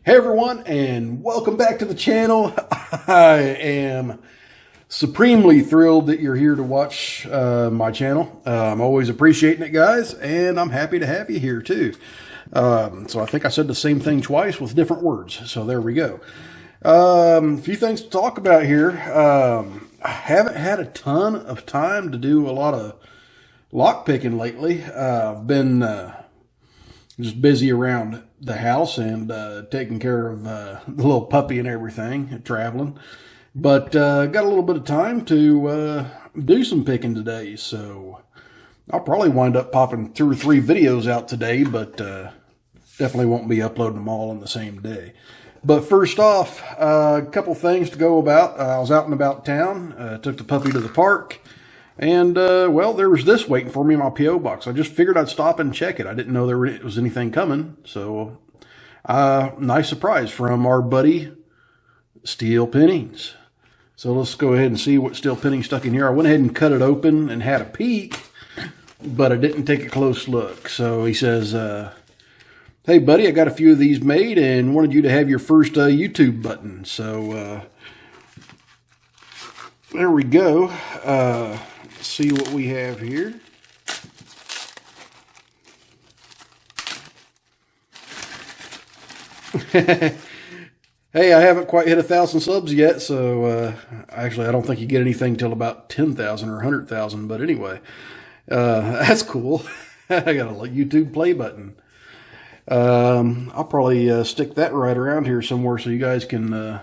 Hey everyone, and welcome back to the channel. I am supremely thrilled that you're here to watch my channel. I'm always appreciating it, guys, and I'm happy to have you here too. So I think I said the same thing twice with different words, so there we go. A few things to talk about here. I haven't had a ton of time to do a lot of lock picking lately. I've been just busy around the house and taking care of the little puppy and everything, traveling. But got a little bit of time to do some picking today, so I'll probably wind up popping 2 or 3 videos out today, but definitely won't be uploading them all on the same day. But first off, a couple things to go about. I was out and about town, took the puppy to the park, and, well, there was this waiting for me in my P.O. box. I just figured I'd stop and check it. I didn't know there was anything coming. So, nice surprise from our buddy, Steel Pinnings. So let's go ahead and see what Steel Pinnings stuck in here. I went ahead and cut it open and had a peek, but I didn't take a close look. So he says, hey, buddy, I got a few of these made and wanted you to have your first YouTube button. So, there we go. See what we have here. Hey, I haven't quite hit 1,000 subs yet, so actually I don't think you get anything till about 10,000 or 100,000, but anyway, that's cool. I got a YouTube play button. I'll probably stick that right around here somewhere so you guys can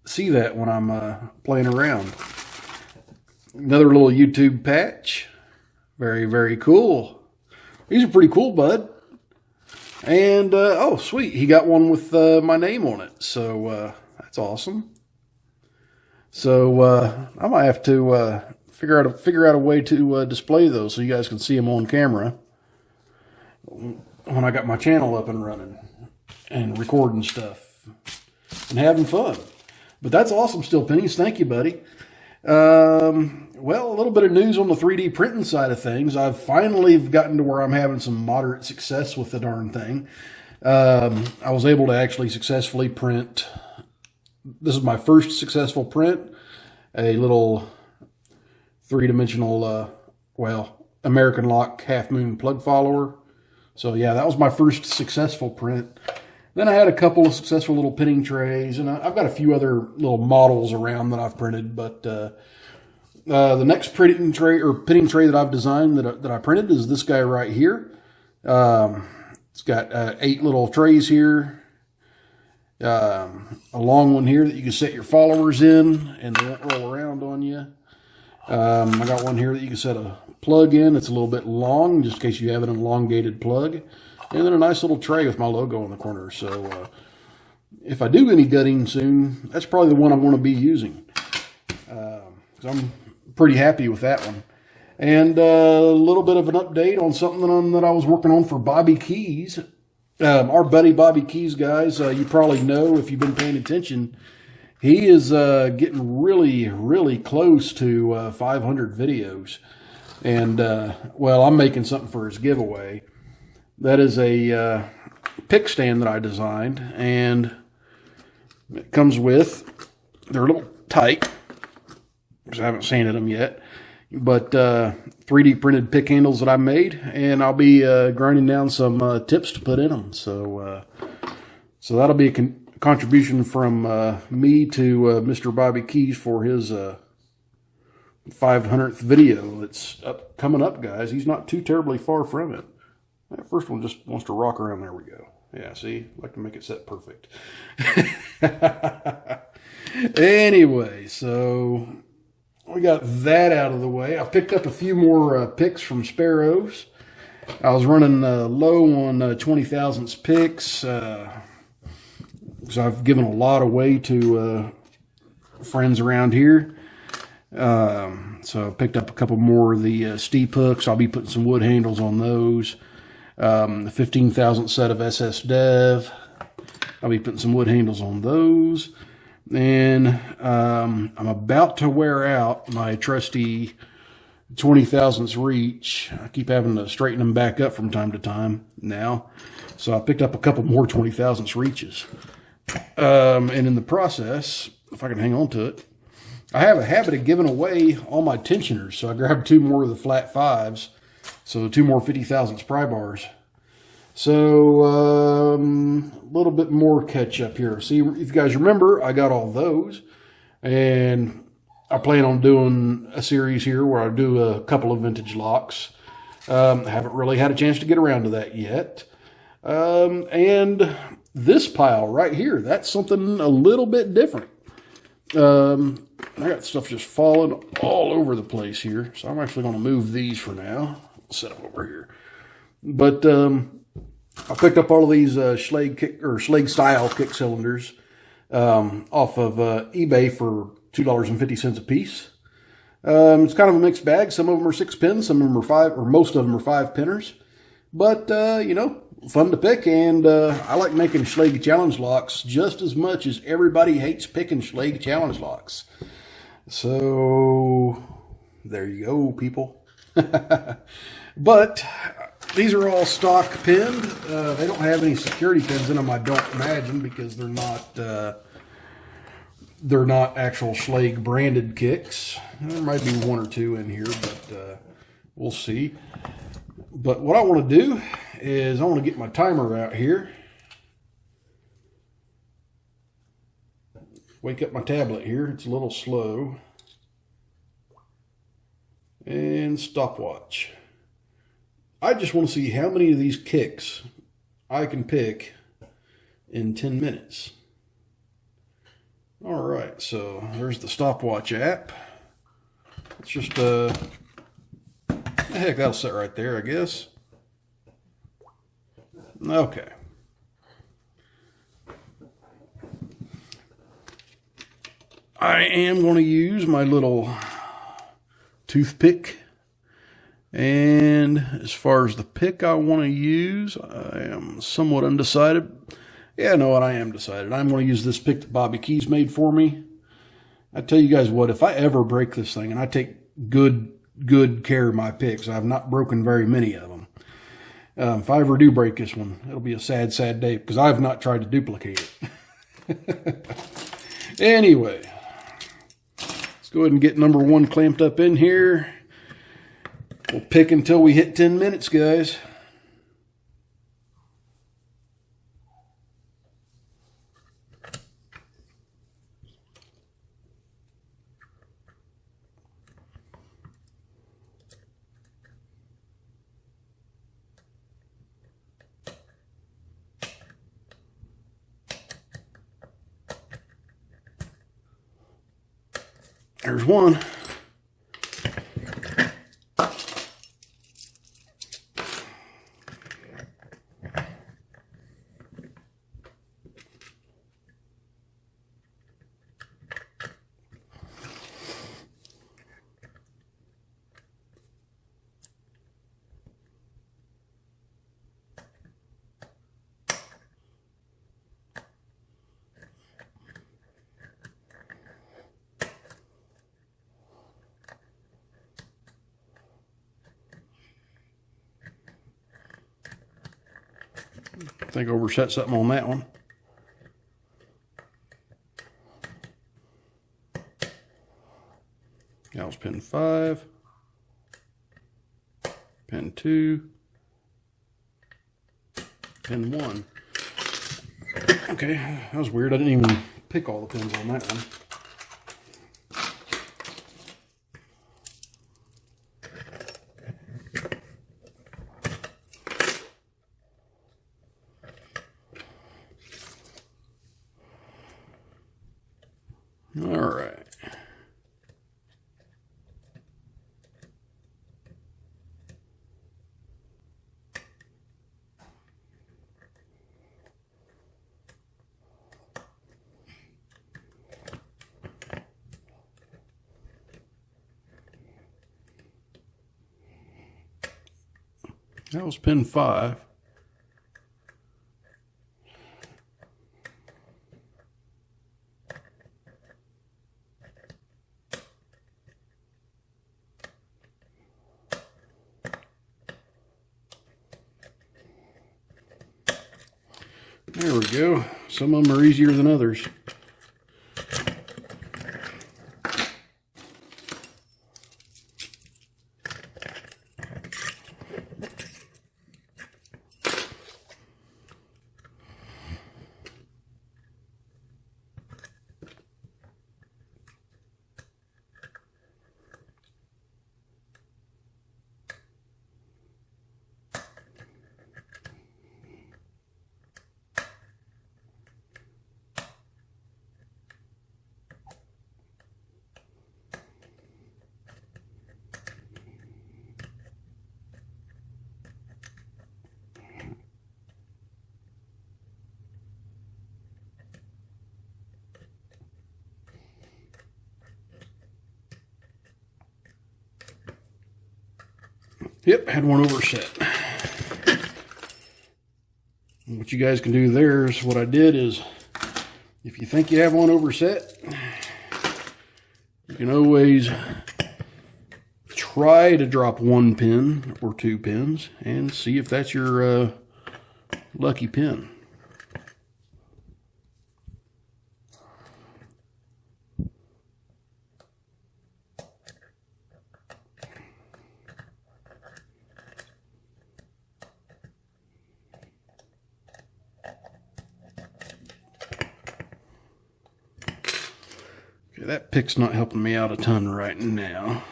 see that when I'm playing around. Another little YouTube patch. Very, very cool. These are pretty cool, bud. And, oh, sweet. He got one with my name on it. So, that's awesome. So, I might have to figure out a way to display those so you guys can see them on camera when I got my channel up and running and recording stuff and having fun. But that's awesome, Steel Pennies. Thank you, buddy. Well, a little bit of news on the 3D printing side of things. I've finally gotten to where I'm having some moderate success with the darn thing. I was able to actually successfully print. This is my first successful print. A little 3-dimensional, well, American Lock half moon plug follower. So yeah, that was my first successful print. Then I had a couple of successful little pinning trays, and I've got a few other little models around that I've printed. But the next pinning tray that I've designed that I printed is this guy right here. It's got 8 little trays here, a long one here that you can set your followers in, and they won't roll around on you. I got one here that you can set a plug in. It's a little bit long, just in case you have an elongated plug. And then a nice little tray with my logo in the corner. So if I do any gutting soon, that's probably the one I'm going to be using. So I'm pretty happy with that one. And a little bit of an update on something that I was working on for Bobby Keys. Our buddy Bobby Keys, guys, you probably know if you've been paying attention. He is getting really, really close to 500 videos. And, well, I'm making something for his giveaway. That is a pick stand that I designed, and it comes with, they're a little tight, because I haven't sanded them yet, but 3D printed pick handles that I made, and I'll be grinding down some tips to put in them. So so that'll be a contribution from me to Mr. Bobby Keys for his 500th video. It's coming up, guys. He's not too terribly far from it. That first one just wants to rock around. There we go. Yeah, see? I like to make it set perfect. Anyway, so we got that out of the way. I picked up a few more picks from Sparrows. I was running low on 20 thousandths picks. So I've given a lot away to friends around here. So I picked up a couple more of the steep hooks. I'll be putting some wood handles on those. The 15,000th set of SS Dev. I'll be putting some wood handles on those. And I'm about to wear out my trusty 20 thousandths reach. I keep having to straighten them back up from time to time now. So I picked up a couple more 20 thousandths reaches. And in the process, if I can hang on to it, I have a habit of giving away all my tensioners. So I grabbed 2 more of the flat 5s. So 2 more 50 thousandths pry bars. So a little bit more catch up here. See, if you guys remember, I got all those. And I plan on doing a series here where I do a couple of vintage locks. I haven't really had a chance to get around to that yet. And this pile right here, that's something a little bit different. I got stuff just falling all over the place here. So I'm actually going to move these for now. Set them over here. But I picked up all of these Schlage style kick cylinders off of eBay for $2.50 a piece. It's kind of a mixed bag. Some of them are 6 pins, some of them are 5, or most of them are 5 pinners. But you know, fun to pick, and I like making Schlage challenge locks just as much as everybody hates picking Schlage challenge locks. So there you go, people. But these are all stock pinned. They don't have any security pins in them, I don't imagine, because they're not actual Schlage branded kicks. There might be 1 or 2 in here, but we'll see. But what I want to do is I want to get my timer out here. Wake up my tablet here. It's a little slow. And stopwatch. I just want to see how many of these kicks I can pick in 10 minutes. All right, so there's the stopwatch app. It's just heck, that'll sit right there, I guess. Okay. I am going to use my little toothpick. And as far as the pick I want to use, I am somewhat undecided. Yeah, no, I am decided. I'm going to use this pick that Bobby Keys made for me. I tell you guys what, if I ever break this thing, and I take good care of my picks, I've not broken very many of them. If I ever do break this one, it'll be a sad, sad day, because I've not tried to duplicate it. Anyway, let's go ahead and get number 1 clamped up in here. We'll pick until we hit 10 minutes, guys. There's 1. I think I overset something on that one. That was pin 5, pin 2, pin 1. Okay, that was weird. I didn't even pick all the pins on that one. All right. That was pin 5. There we go. Some of them are easier than others. Yep, had one overset. And what you guys can do there is what I did is, if you think you have one overset, you can always try to drop one pin or 2 pins and see if that's your lucky pin. Okay, that pick's not helping me out a ton right now.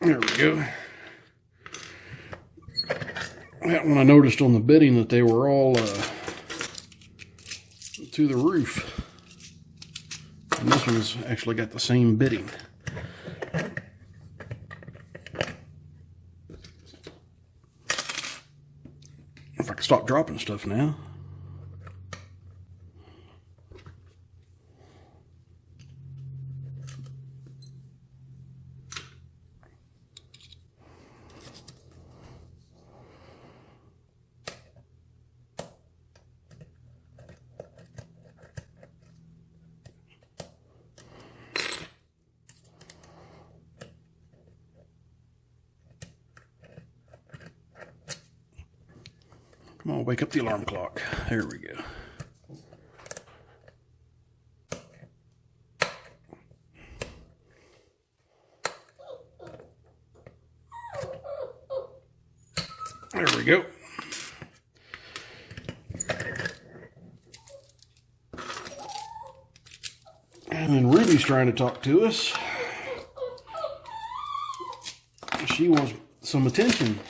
There we go. That one I noticed on the bitting that they were all to the roof. And this one's actually got the same bitting. If I can stop dropping stuff now. Come on, wake up the alarm clock. There we go. There we go. And then Ruby's trying to talk to us. She wants some attention.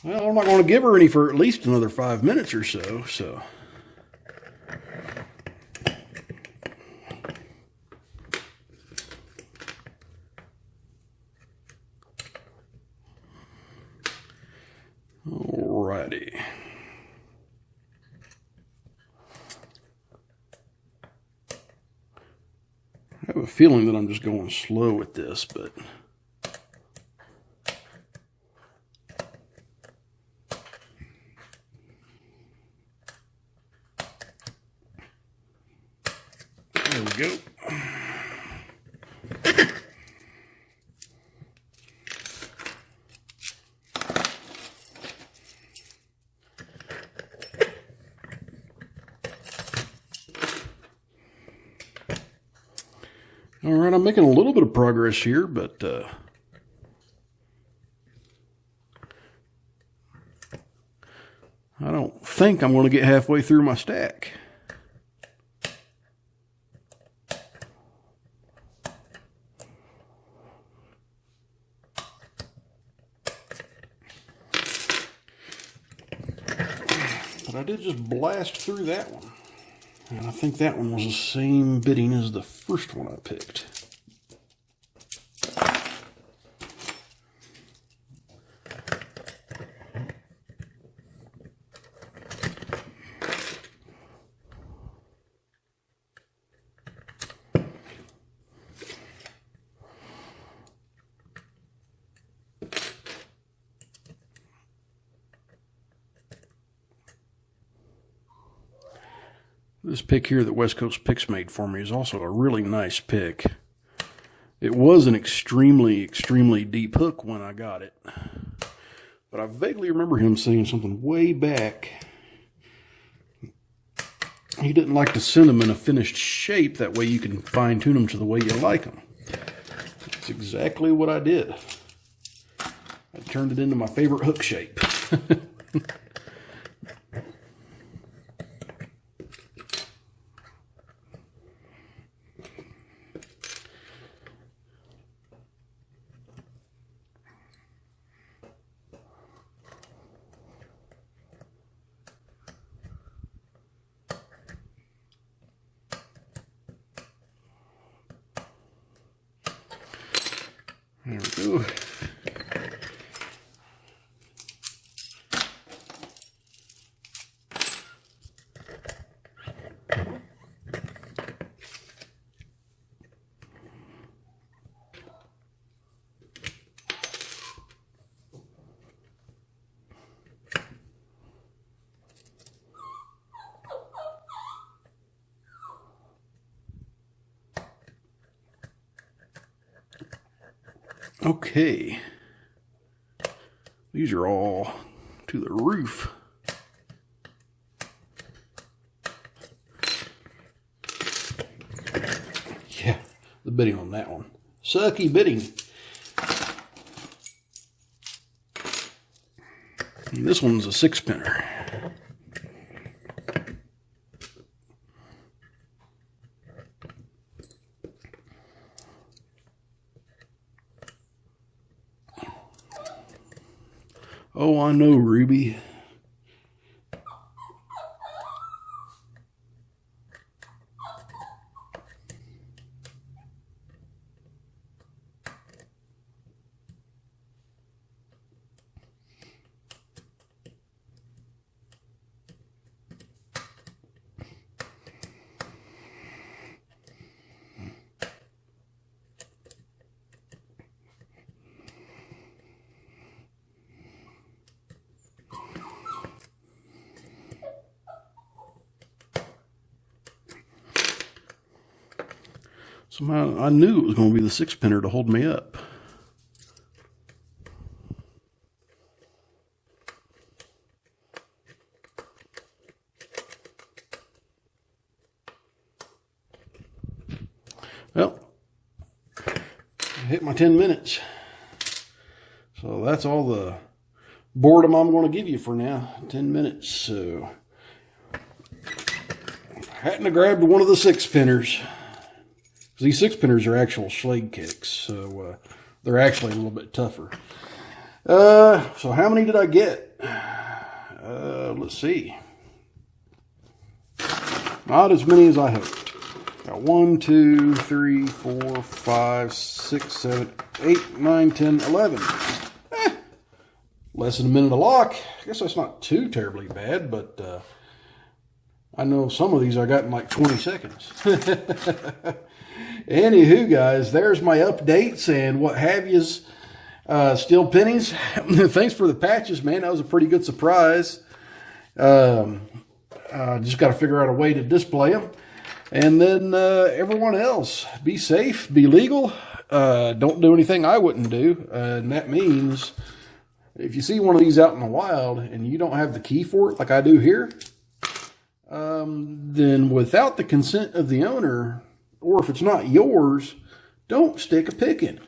Well, I'm not going to give her any for at least another 5 minutes or so, Alrighty. I have a feeling that I'm just going slow with this, but there we go. All right, I'm making a little bit of progress here, but I don't think I'm going to get halfway through my stack. But I did just blast through that one. And I think that one was the same bitting as the first one I picked. This pick here that West Coast Picks made for me is also a really nice pick. It was an extremely, extremely deep hook when I got it. But I vaguely remember him saying something way back. He didn't like to send them in a finished shape. That way you can fine tune them to the way you like them. That's exactly what I did. I turned it into my favorite hook shape. There we go. Okay, these are all to the roof. Yeah, the bidding on that one. Sucky bidding. And this one's a 6-pinner. Oh, I know, Ruby. Somehow I knew it was going to be the 6-pinner to hold me up. Well, I hit my 10 minutes. So that's all the boredom I'm going to give you for now. 10 minutes. So I hadn't have grabbed one of the 6-pinners. These 6-pinners are actual Schlages kicks, so they're actually a little bit tougher. So how many did I get? Let's see. Not as many as I hoped. Got 1, 2, 3, 4, 5, 6, 7, 8, 9, 10, 11. Less than a minute a lock. I guess that's not too terribly bad, but I know some of these I got in like 20 seconds. Anywho, guys, there's my updates and what have yous. Still pennies. Thanks for the patches, man. That was a pretty good surprise. Just got to figure out a way to display them. And then everyone else, be safe, be legal. Don't do anything I wouldn't do. And that means if you see one of these out in the wild and you don't have the key for it like I do here, then without the consent of the owner, or if it's not yours, don't stick a pick in it.